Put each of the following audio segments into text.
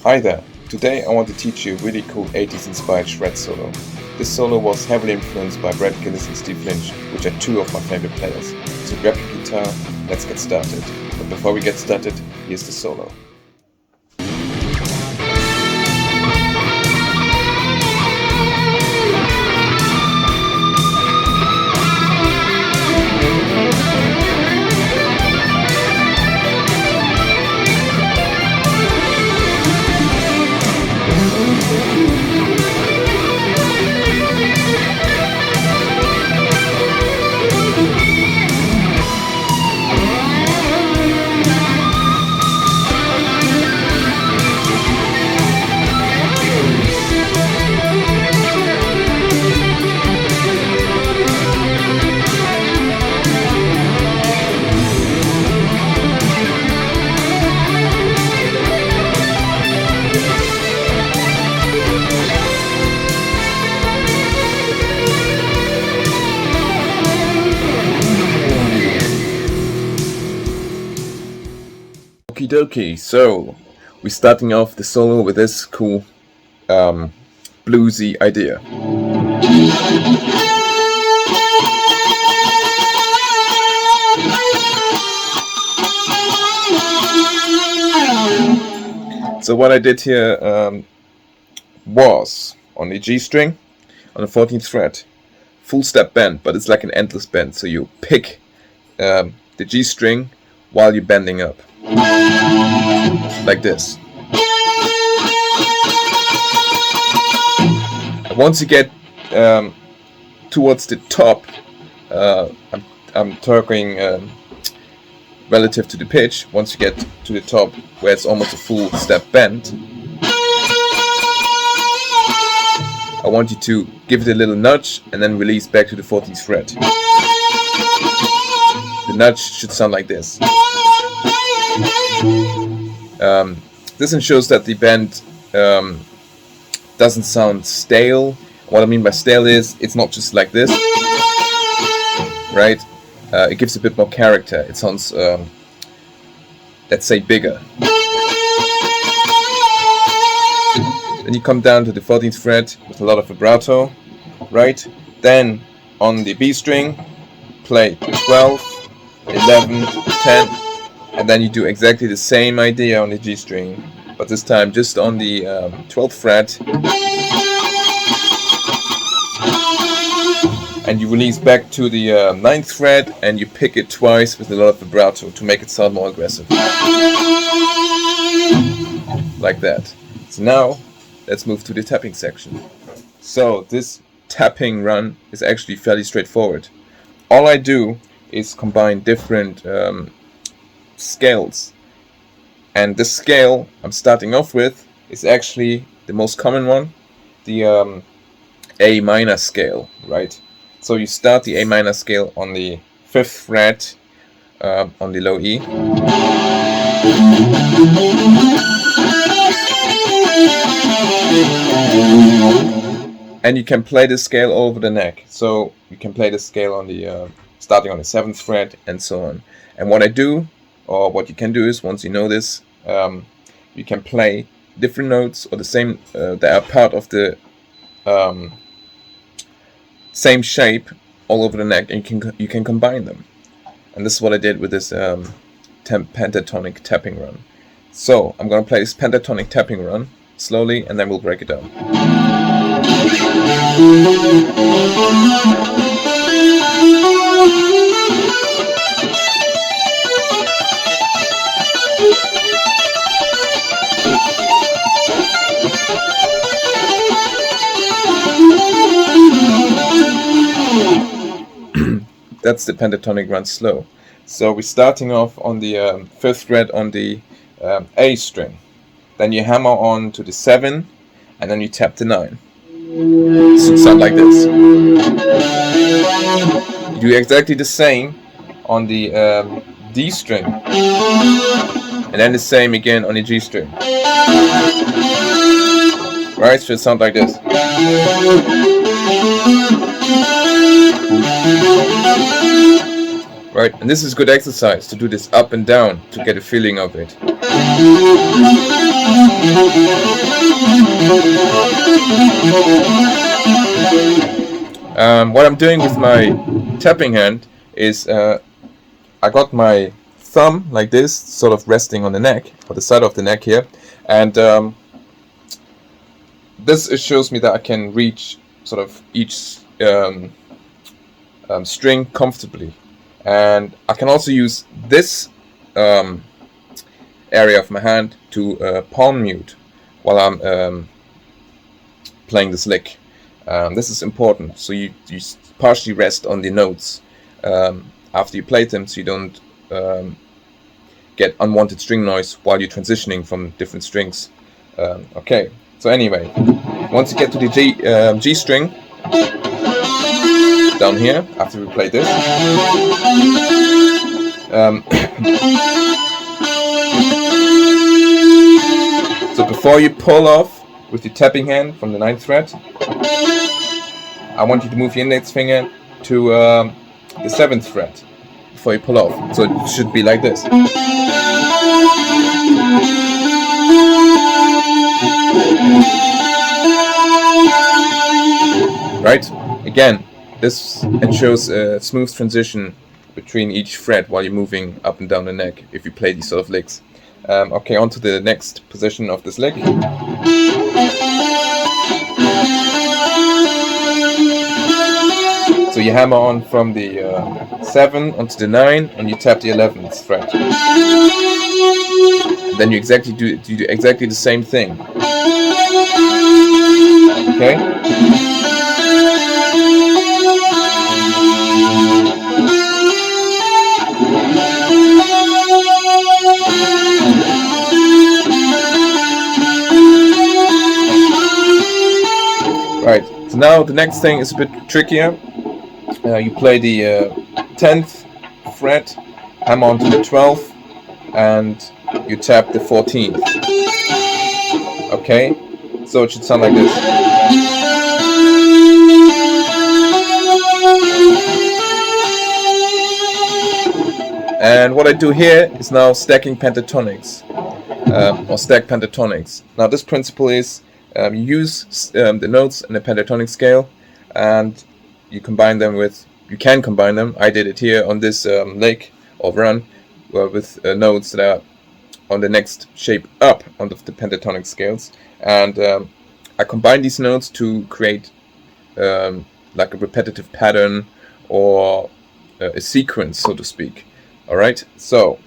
Hi there, today I want to teach you a really cool 80s inspired shred solo. This solo was heavily influenced by Bret Gillis and Steve Lynch, which are two of my favorite players. So grab your guitar, let's get started. But before we get started, here's the solo. Okie dokie, so we're starting off the solo with this cool bluesy idea. So what I did here was on the G string, on the 14th fret, full step bend, but it's like an endless bend. So you pick the G string while you're bending up, like this. And once you get towards the top, I'm talking relative to the pitch. Once you get to the top where it's almost a full step bend, I want you to give it a little nudge and then release back to the 14th fret. The nudge should sound like this. This ensures that the bend doesn't sound stale. What I mean by stale is it's not just like this, right? It gives a bit more character. It sounds, let's say, bigger. Then you come down to the 14th fret with a lot of vibrato, right? Then on the B string, play 12, 11, 10, and then you do exactly the same idea on the G string, but this time just on the 12th fret, and you release back to the 9th fret and you pick it twice with a lot of vibrato to make it sound more aggressive, like that. So now let's move to the tapping section. So this tapping run is actually fairly straightforward. All I do is combine different scales, and the scale I'm starting off with is actually the most common one, the A minor scale, right? So you start the A minor scale on the 5th fret on the low E, and you can play the scale over the neck. So you can play the scale on the starting on the 7th fret and so on. And what I do, or what you can do, is once you know this, you can play different notes or the same that are part of the same shape all over the neck, and you can combine them. And this is what I did with this pentatonic tapping run. So I'm gonna play this pentatonic tapping run slowly, and then we'll break it down. That's the pentatonic run slow. So we're starting off on the 5th fret on the A string. Then you hammer on to the 7, and then you tap the 9. It should sound like this. You do exactly the same on the D string, and then the same again on the G string. Right, so it sounds like this. Right, and this is good exercise to do this up and down to get a feeling of it. What I'm doing with my tapping hand is I got my thumb like this, sort of resting on the neck, or the side of the neck here, and this shows me that I can reach sort of each string comfortably, and I can also use this area of my hand to palm mute while I'm playing this lick. This is important, so you partially rest on the notes after you play them, so you don't get unwanted string noise while you're transitioning from different strings. Okay, so anyway, once you get to the G string down here, after we play this, so before you pull off with your tapping hand from the 9th fret, I want you to move your index finger to the 7th fret before you pull off. So it should be like this. Right? Again, this ensures a smooth transition between each fret while you're moving up and down the neck if you play these sort of licks. Okay, on to the next position of this lick. So you hammer on from the 7 onto the 9 and you tap the 11th fret. Then you do exactly the same thing. Okay? Right, so now the next thing is a bit trickier. You play the 10th fret, hammer onto the 12th, and you tap the 14th. Okay, so it should sound like this. And what I do here is now stacking pentatonics, or stack pentatonics. Now this principle is you use the notes in the pentatonic scale, and you can combine them. I did it here on this lick or run with notes that are on the next shape up on the pentatonic scales, and I combine these notes to create like a repetitive pattern or a sequence, so to speak. Alright, so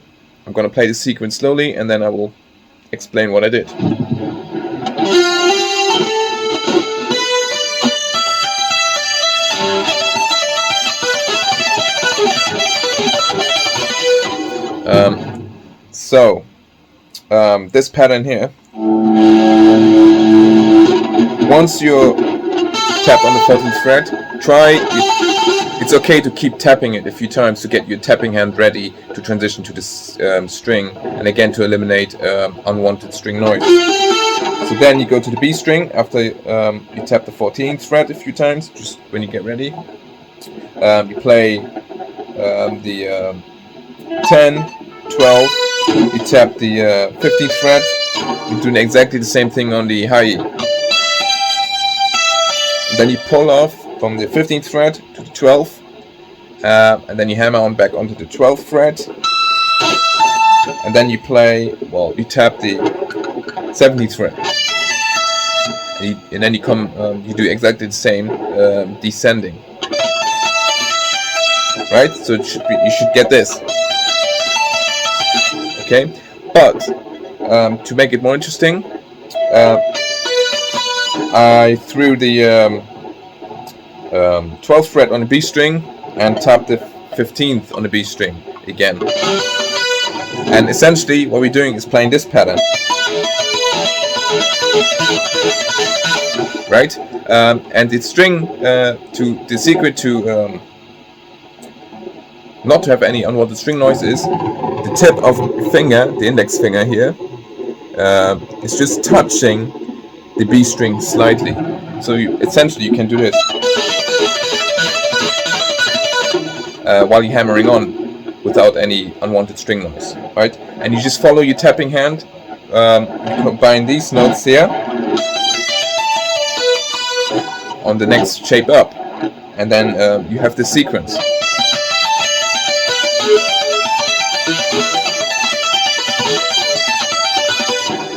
I'm going to play the sequence slowly and then I will explain what I did. This pattern here, once you tap on the 14th fret, it's okay to keep tapping it a few times to get your tapping hand ready to transition to this string, and again to eliminate unwanted string noise. So then you go to the B string after you tap the 14th fret a few times, just when you get ready. You play the 10, 12, you tap the 15th fret, you're doing exactly the same thing on the high E. And then you pull off from the 15th fret to the 12th, and then you hammer on back onto the 12th fret, and then you tap the 17th fret, and then you do exactly the same descending. Right? So you should get this. Okay, but to make it more interesting, I threw the 12th fret on the B string and tapped the 15th on the B string again. And essentially what we're doing is playing this pattern. Right? And the string, the secret to not to have any unwanted string noise is the tip of the finger, the index finger here, is just touching the B string slightly. So essentially you can do this while you're hammering on without any unwanted string noise, right? And you just follow your tapping hand you combine these notes here on the next shape up, and then you have the sequence.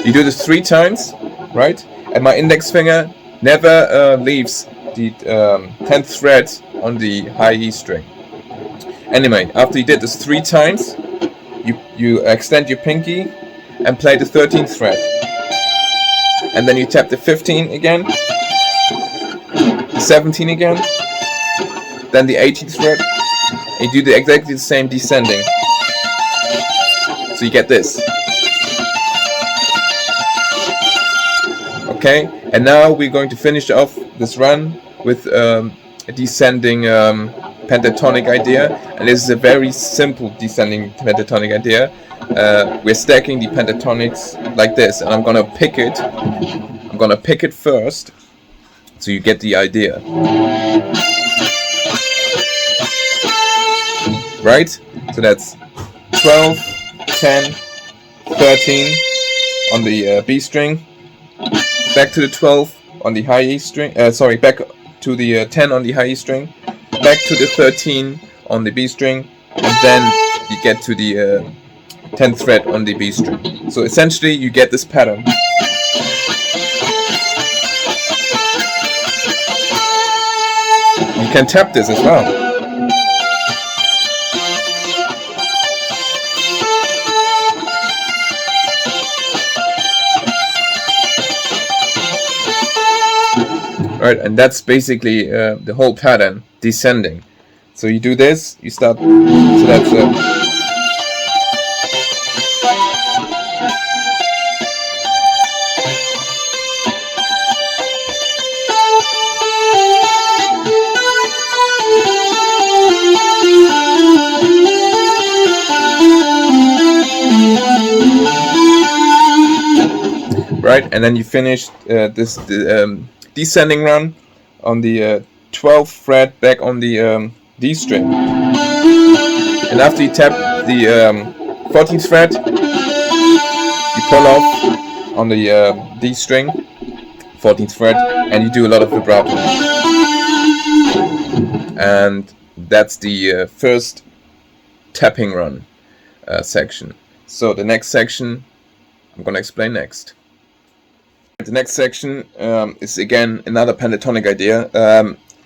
You do this 3 times, right? And my index finger never leaves the 10th fret on the high E string. Anyway, after you did this 3 times, you extend your pinky and play the 13th fret. And then you tap the 15 again, the 17 again, then the 18th fret, and you do exactly the same descending. So you get this. Okay, and now we're going to finish off this run with a descending pentatonic idea, and this is a very simple descending pentatonic idea. We're stacking the pentatonics like this, and I'm gonna pick it. I'm gonna pick it first, so you get the idea. Right? So that's 12, 10, 13 on the B string. Back to the 12 on the high E string, back to the 10 on the high E string, back to the 13 on the B string, and then you get to the 10th fret on the B string. So essentially you get this pattern. You can tap this as well. Right, and that's basically the whole pattern, descending. So you do this, you start, so that's right, and then you finish this descending run on the 12th fret back on the D string, and after you tap the 14th fret, you pull off on the D string, 14th fret, and you do a lot of vibrato, and that's the first tapping run section. So the next section I'm gonna explain next. The next section is again another pentatonic idea.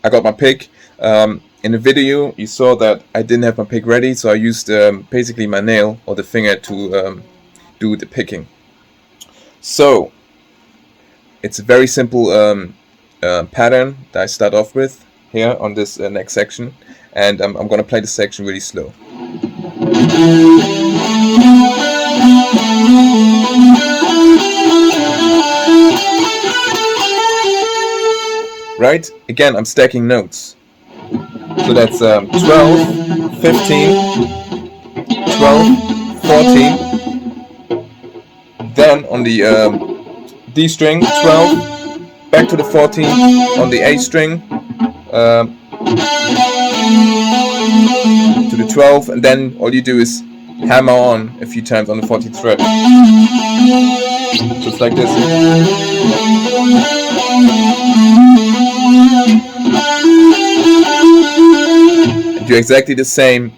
I got my pick. In the video you saw that I didn't have my pick ready, so I used basically my nail or the finger to do the picking. So it's a very simple pattern that I start off with here on this next section, and I'm gonna play the section really slow. Right? Again, I'm stacking notes. So that's 12, 15, 12, 14. Then on the D string, 12, back to the 14 on the A string, to the 12, and then all you do is hammer on a few times on the 14th fret. Just like this. And do exactly the same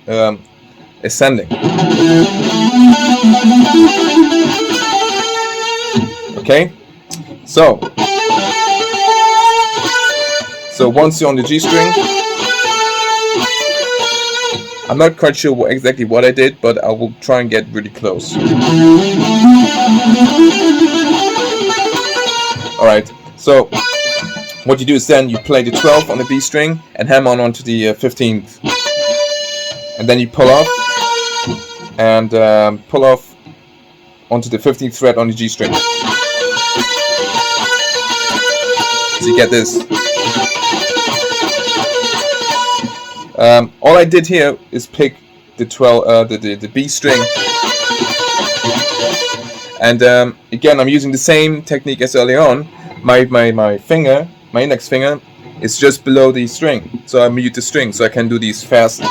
ascending. Okay? So once you're on the G string, I'm not quite sure exactly what I did, but I will try and get really close. Alright, so what you do is then you play the 12th on the B string and hammer on onto the 15th. And then you pull off and pull off onto the 15th fret on the G string. So you get this. All I did here is pick the the B string, and again I'm using the same technique as earlier on. My finger, my index finger, is just below the string, so I mute the string so I can do these fast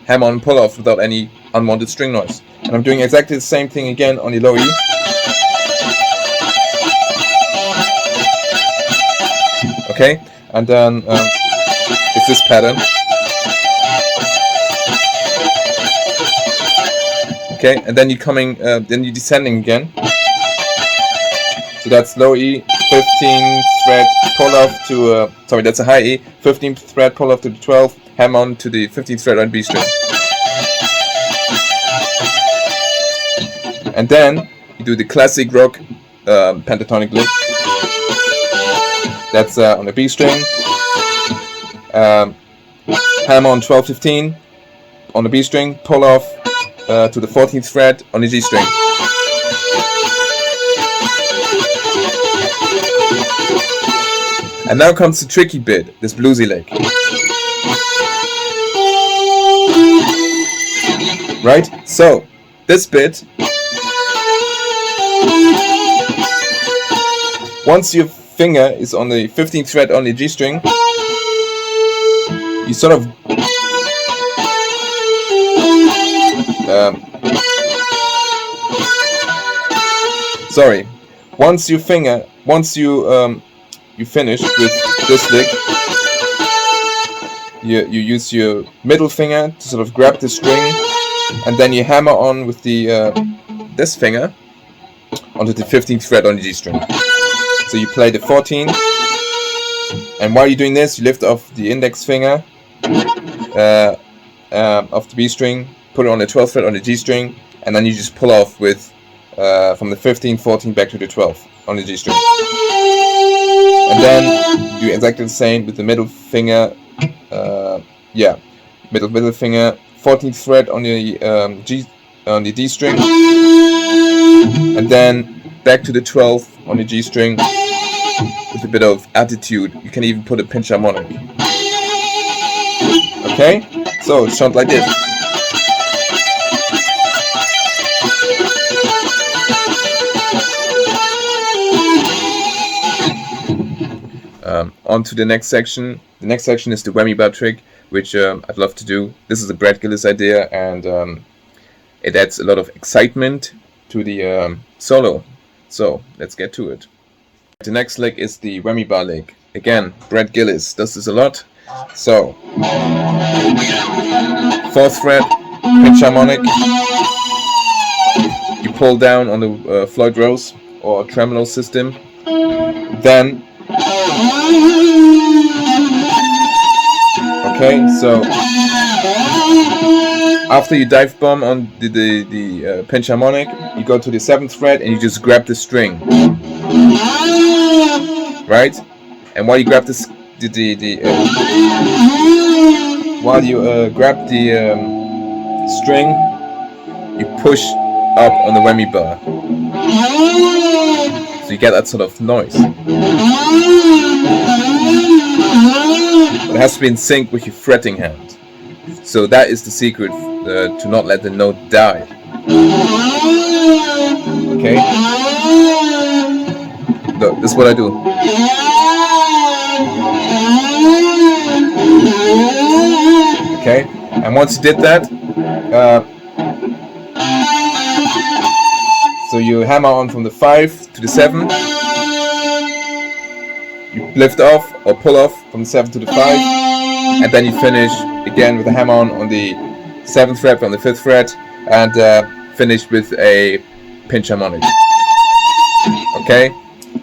hammer on pull off without any unwanted string noise. And I'm doing exactly the same thing again on the low E. Okay, and then it's this pattern. Okay, and then then you're descending again. So that's low E, 15th fret, pull off to sorry, that's a high E, 15th fret, pull off to the 12th, hammer on to the 15th fret on B string. And then you do the classic rock pentatonic lick. That's on the B string. Hammer on 12, 15 on the B string, pull off to the 14th fret on the G string. And now comes the tricky bit, this bluesy lick. Right? So, this bit, once your finger is on the 15th fret on the G string, you sort of once you finish with this lick, you use your middle finger to sort of grab the string, and then you hammer on with the this finger onto the 15th fret on the G string. So you play the 14, and while you're doing this, you lift off the index finger of the B string, put it on the 12th fret on the G string, and then you just pull off with from the 15, 14 back to the 12th on the G string. And then you do exactly the same with the middle finger, middle finger, 14th fret on the the D string, and then back to the 12th on the G string with a bit of attitude. You can even put a pinch harmonic. Okay, so it sounds like this. On to the next section. The next section is the whammy bar trick, which I'd love to do. This is a Bret Gillis idea, and it adds a lot of excitement to the solo. So let's get to it. The next lick is the whammy bar lick. Again, Bret Gillis does this a lot. So 4th fret, pinch harmonic. You pull down on the Floyd Rose or tremolo system. Then okay, so after you dive bomb on the pinch harmonic, you go to the 7th fret and you just grab the string, right? And while you grab this, while you grab the string, you push up on the whammy bar, so you get that sort of noise. But it has to be in sync with your fretting hand. So that is the secret to not let the note die. Okay? Look, this is what I do. Okay? And once you did that, so you hammer on from the 5 to the 7. You lift off or pull off from the 7 to the 5, and then you finish again with a hammer on the 7th fret from the 5th fret, and finish with a pinch harmonic. Okay?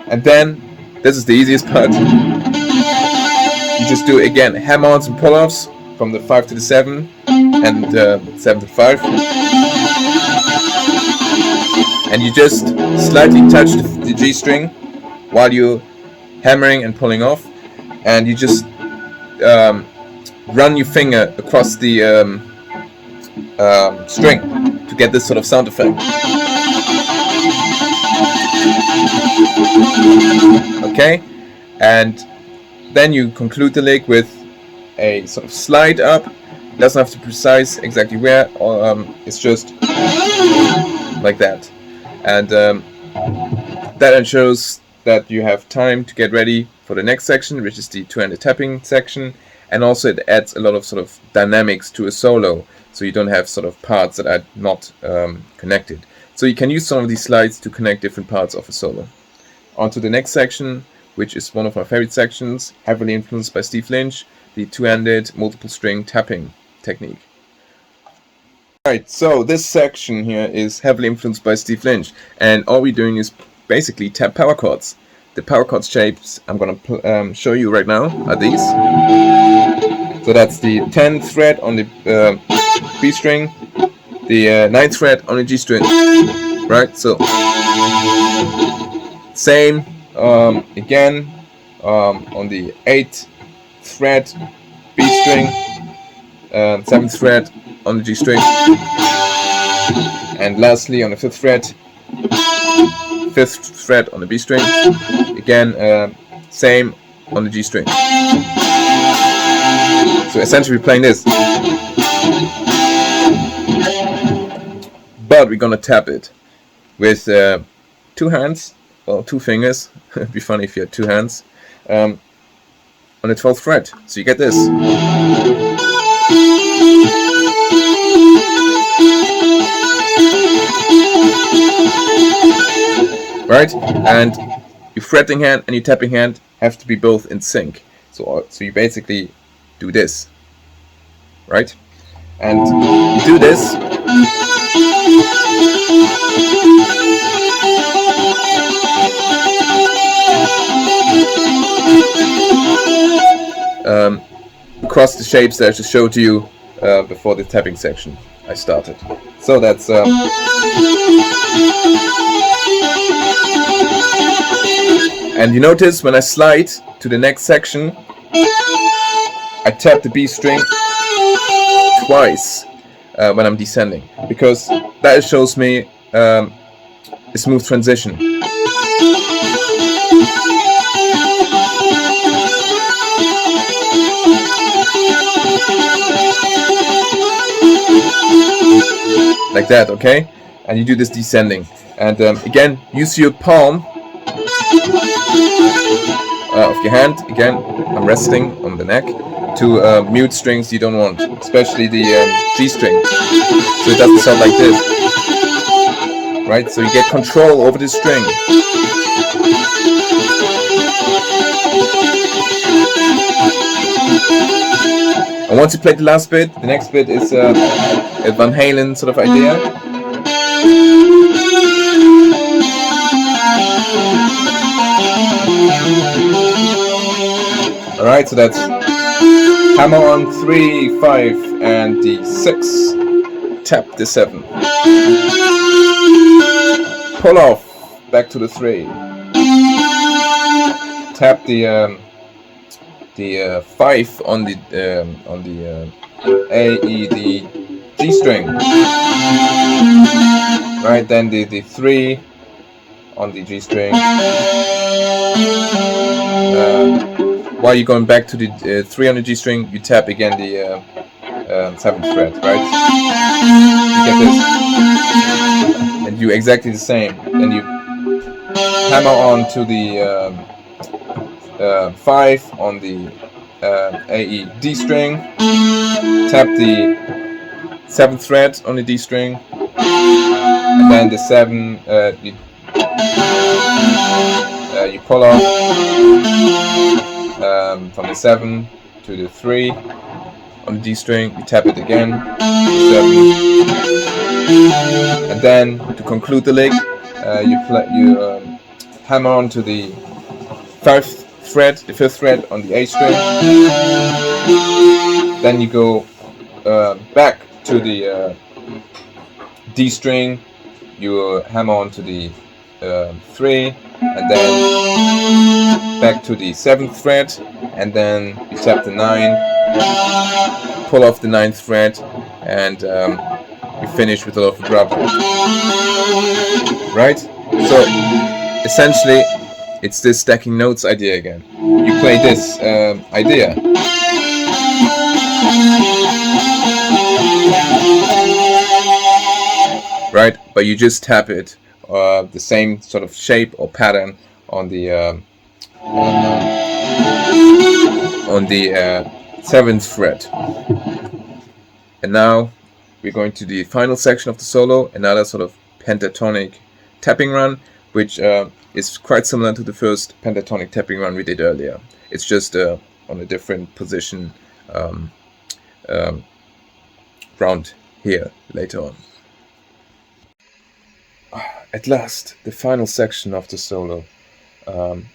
And then, this is the easiest part. You just do again hammer-ons and pull-offs from the 5 to the 7 and 7 to 5. And you just slightly touch the G string while you're hammering and pulling off, and you just run your finger across the string to get this sort of sound effect. Okay, and then you conclude the lick with a sort of slide up. It doesn't have to be precise exactly where, or it's just like that, and that ensures that you have time to get ready for the next section, which is the two-handed tapping section, and also it adds a lot of sort of dynamics to a solo. so you don't have sort of parts that are not connected. So you can use some of these slides to connect different parts of a solo. On to the next section, which is one of my favorite sections, heavily influenced by Steve Lynch, the two-handed multiple string tapping technique. Alright, so this section here is heavily influenced by Steve Lynch, and all we're doing is basically tap power chords. The power chord shapes I'm going to show you right now are these. So that's the 10th fret on the B string, the 9th fret on the G string, right? So same again on the 8th fret B string, 7th fret on the G string, and lastly on the 5th fret, 5th fret on the B string, again same on the G string. So essentially we're playing this, but we're gonna tap it with 2 hands, well 2 fingers, it'd be funny if you had 2 hands, on the 12th fret. So you get this. Right? And your fretting hand and your tapping hand have to be both in sync. So you basically do this, right? And you do this. Across the shapes that I just showed you before the tapping section I started. So that's and you notice when I slide to the next section, I tap the B string twice when I'm descending, because that shows me a smooth transition. Like that, okay? And you do this descending. And again, use your palm of your hand. Again, I'm resting on the neck to mute strings you don't want, especially the G string, so it doesn't sound like this, right? So you get control over the string. And once you play the last bit, the next bit is a Van Halen sort of idea. Alright, so that's hammer on 3, 5 and the 6, tap the 7, pull off, back to the 3, tap the 5 on the A, E, D, G string, right, then the 3 on the G string, while you're going back to the 3 on the G string, you tap again the 7th fret, right? You get this, and do exactly the same. Then you hammer on to the 5 on the A, E, D string, tap the 7th fret on the D string, and then the 7 you pull off from the 7 to the 3 on the D string, you tap it again, 7, and then to conclude the lick, you hammer on to the 5th fret, the 5th fret on the A string, then you go back to the D string, you hammer on to the 3, and then back to the 7th fret, and then you tap the 9, pull off the 9th fret, and you finish with a lot of vibrato. Right? So essentially it's this stacking notes idea again. You play this idea. Right? But you just tap it the same sort of shape or pattern on the 7th fret. And now we're going to the final section of the solo, another sort of pentatonic tapping run, which is quite similar to the first pentatonic tapping run we did earlier. It's just on a different position round here later on. At last, the final section of the solo.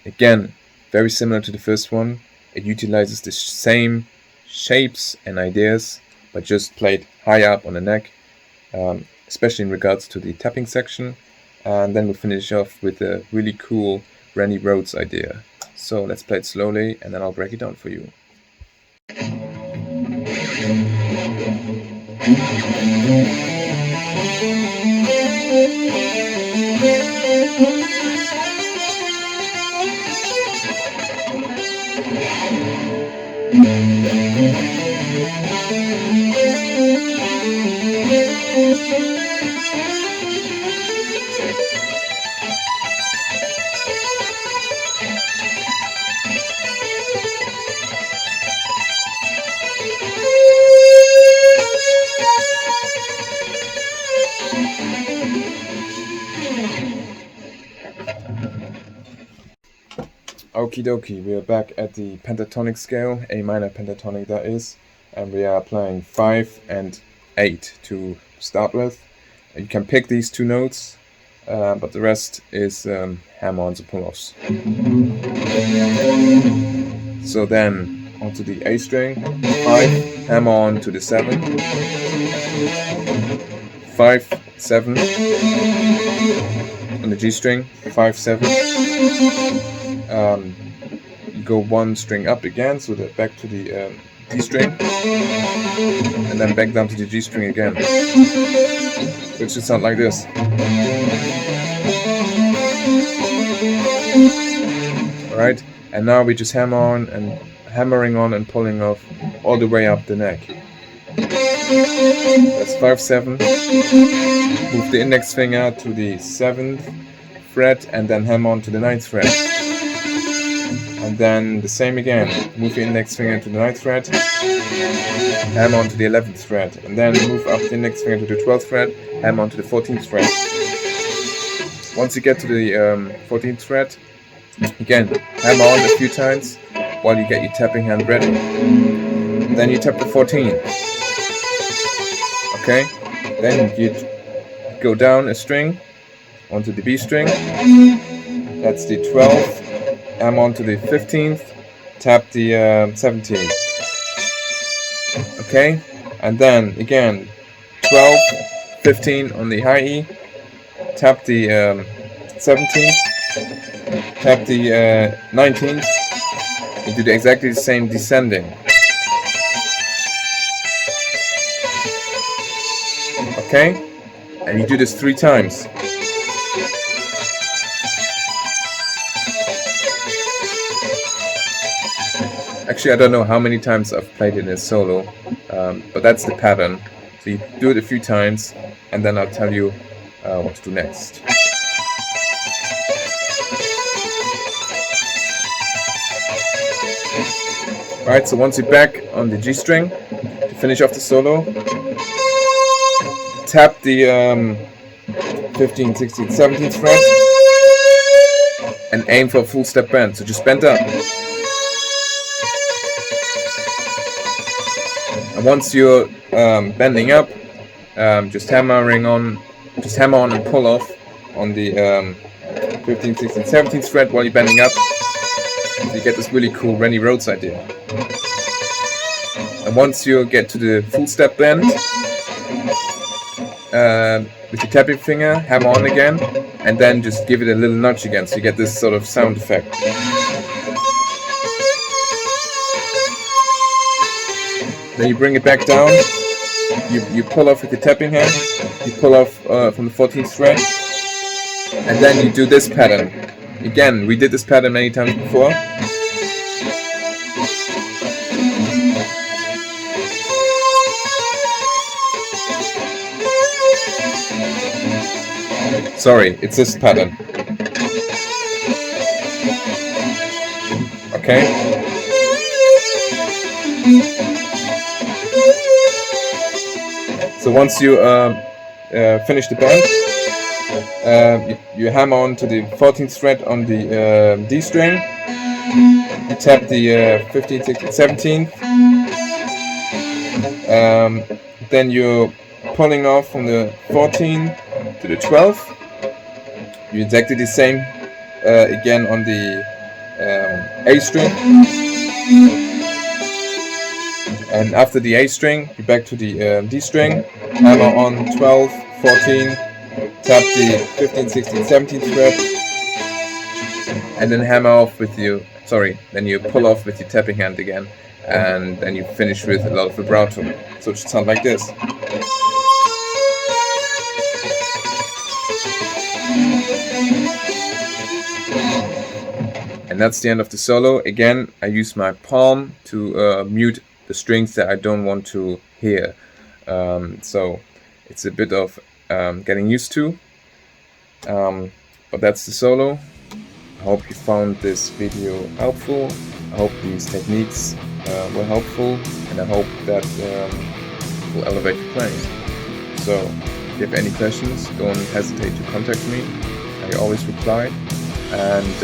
Again, very similar to the first one. It utilizes the same shapes and ideas, but just played high up on the neck, especially in regards to the tapping section. And then we'll finish off with a really cool Randy Rhoads idea. So let's play it slowly, and then I'll break it down for you. Okie dokie, we are back at the pentatonic scale, A minor pentatonic that is, and we are playing 5 and 8 to start with. You can pick these two notes, but the rest is hammer-ons and pull-offs. So then onto the A string, 5, hammer on to the 7, 5, 7, on the G string, 5, 7. You go one string up again, so that back to the D string, and then back down to the G string again, which should sound like this. Alright, and now we just hammering on and pulling off all the way up the neck. That's 5, 7. Move the index finger to the 7th fret and then hammer on to the 9th fret. And then the same again. Move the index finger to the 9th fret, hammer on to the 11th fret, and then move up the index finger to the 12th fret, hammer on to the 14th fret. Once you get to the 14th fret, again, hammer on a few times while you get your tapping hand ready. And then you tap the 14. Okay? Then you go down a string onto the B string. That's the 12th. Hammer on to the 15th. Tap the 17th. Okay? And then again, 12, 15 on the high E. Tap the 17th. Tap the 19th. And do exactly the same descending. Okay? And you do this 3 times. Actually, I don't know how many times I've played it in a solo, but that's the pattern. So you do it a few times, and then I'll tell you what to do next. Alright, so once you're back on the G string, to finish off the solo, tap the 15th, 16th, 17th fret, and aim for a full step bend, so just bend up. And once you're bending up, just hammer on and pull off on the 15th, 16th, 17th fret while you're bending up. So you get this really cool Randy Rhoads idea. And once you get to the full step bend, with your tapping finger, hammer on again, and then just give it a little nudge again, so you get this sort of sound effect. Then you bring it back down, you pull off with the tapping hand, you pull off from the 14th fret, and then you do this pattern. Again, we did this pattern many times before. Sorry, it's this pattern. Okay? So So once you finish the bend, you hammer on to the 14th fret on the D string. You tap the 15th, 16th, 17th. Then you're pulling off from the 14th to the 12th. You exactly the same again on the A string. And after the A string, you're back to the D string. Hammer on 12, 14, tap the 15th, 16th, 17th fret, and then hammer off with you. Then you pull off with your tapping hand again, and then you finish with a lot of vibrato. So it should sound like this. And that's the end of the solo. Again, I use my palm to mute the strings that I don't want to hear. So it's a bit of getting used to. But that's the solo. I hope you found this video helpful. I hope these techniques were helpful, and I hope that will elevate your playing. So if you have any questions, don't hesitate to contact me. I always reply. And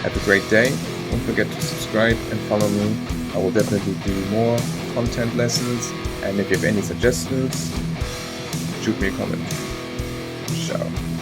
have a great day. Don't forget to subscribe and follow me. I will definitely do more content lessons. And if you have any suggestions, shoot me a comment. Ciao.